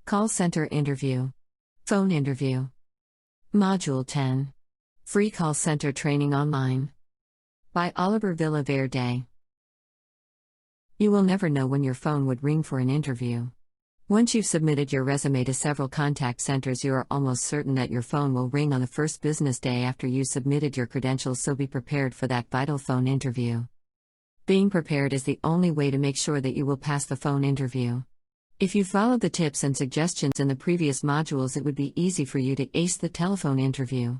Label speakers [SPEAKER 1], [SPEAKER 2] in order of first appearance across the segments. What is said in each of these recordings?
[SPEAKER 1] Call Center Interview. Phone Interview. Module 10. Free Call Center Training Online. By Oliver Villaverde. You will never know when your phone would ring for an interview. Once you've submitted your resume to several contact centers, you are almost certain that your phone will ring on the first business day after you submitted your credentials, so be prepared for that vital phone interview. Being prepared is the only way to make sure that you will pass the phone interview. If you followed the tips and suggestions in the previous modules, it would be easy for you to ace the telephone interview.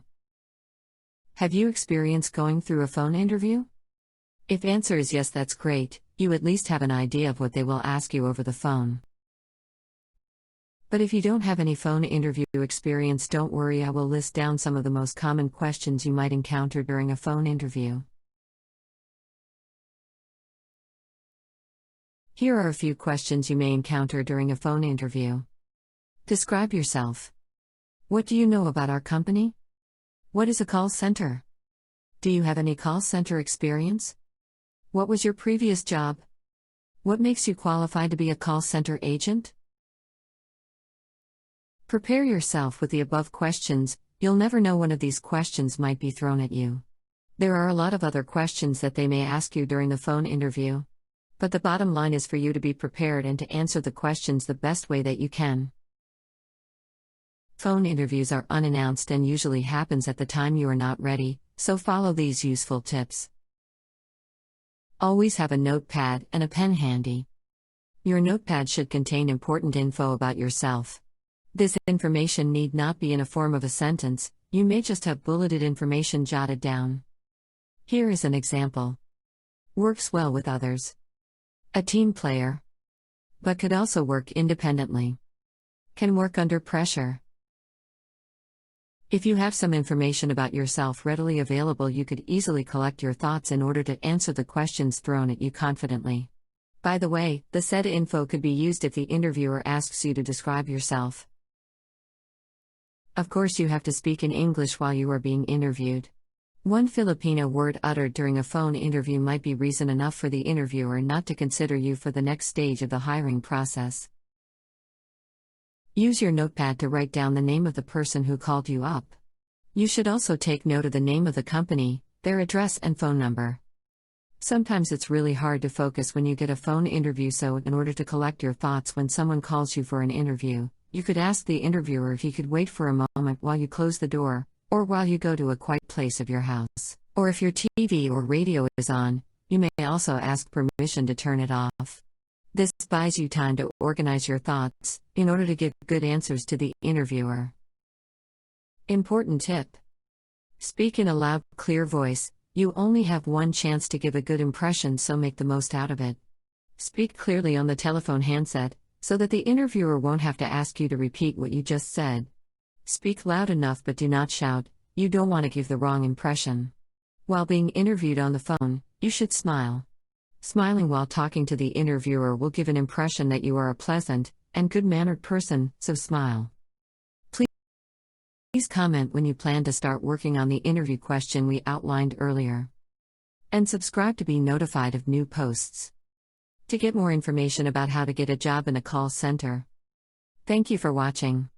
[SPEAKER 1] Have you experienced going through a phone interview? If answer is yes, that's great. You at least have an idea of what they will ask you over the phone. But if you don't have any phone interview experience, don't worry, I will list down some of the most common questions you might encounter during a phone interview. Here are a few questions you may encounter during a phone interview. Describe yourself. What do you know about our company? What is a call center? Do you have any call center experience? What was your previous job? What makes you qualified to be a call center agent? Prepare yourself with the above questions. You'll never know one of these questions might be thrown at you. There are a lot of other questions that they may ask you during the phone interview. But the bottom line is for you to be prepared and to answer the questions the best way that you can. Phone interviews are unannounced and usually happens at the time you are not ready, so follow these useful tips. Always have a notepad and a pen handy. Your notepad should contain important info about yourself. This information need not be in a form of a sentence, you may just have bulleted information jotted down. Here is an example. Works well with others. A team player. But could also work independently. Can work under pressure. If you have some information about yourself readily available, you could easily collect your thoughts in order to answer the questions thrown at you confidently. By the way, the said info could be used if the interviewer asks you to describe yourself. Of course, you have to speak in English while you are being interviewed. One Filipino word uttered during a phone interview might be reason enough for the interviewer not to consider you for the next stage of the hiring process. Use your notepad to write down the name of the person who called you up. You should also take note of the name of the company, their address and phone number. Sometimes it's really hard to focus when you get a phone interview, so in order to collect your thoughts when someone calls you for an interview, you could ask the interviewer if he could wait for a moment while you close the door, or while you go to a quiet place of your house. Or if your TV or radio is on, you may also ask permission to turn it off. This buys you time to organize your thoughts, in order to give good answers to the interviewer. Important tip. Speak in a loud, clear voice. You only have one chance to give a good impression, so make the most out of it. Speak clearly on the telephone handset, so that the interviewer won't have to ask you to repeat what you just said. Speak loud enough but do not shout, you don't want to give the wrong impression. While being interviewed on the phone, you should smile. Smiling while talking to the interviewer will give an impression that you are a pleasant and good-mannered person, so smile. Please comment when you plan to start working on the interview question we outlined earlier. And subscribe to be notified of new posts. To get more information about how to get a job in a call center. Thank you for watching.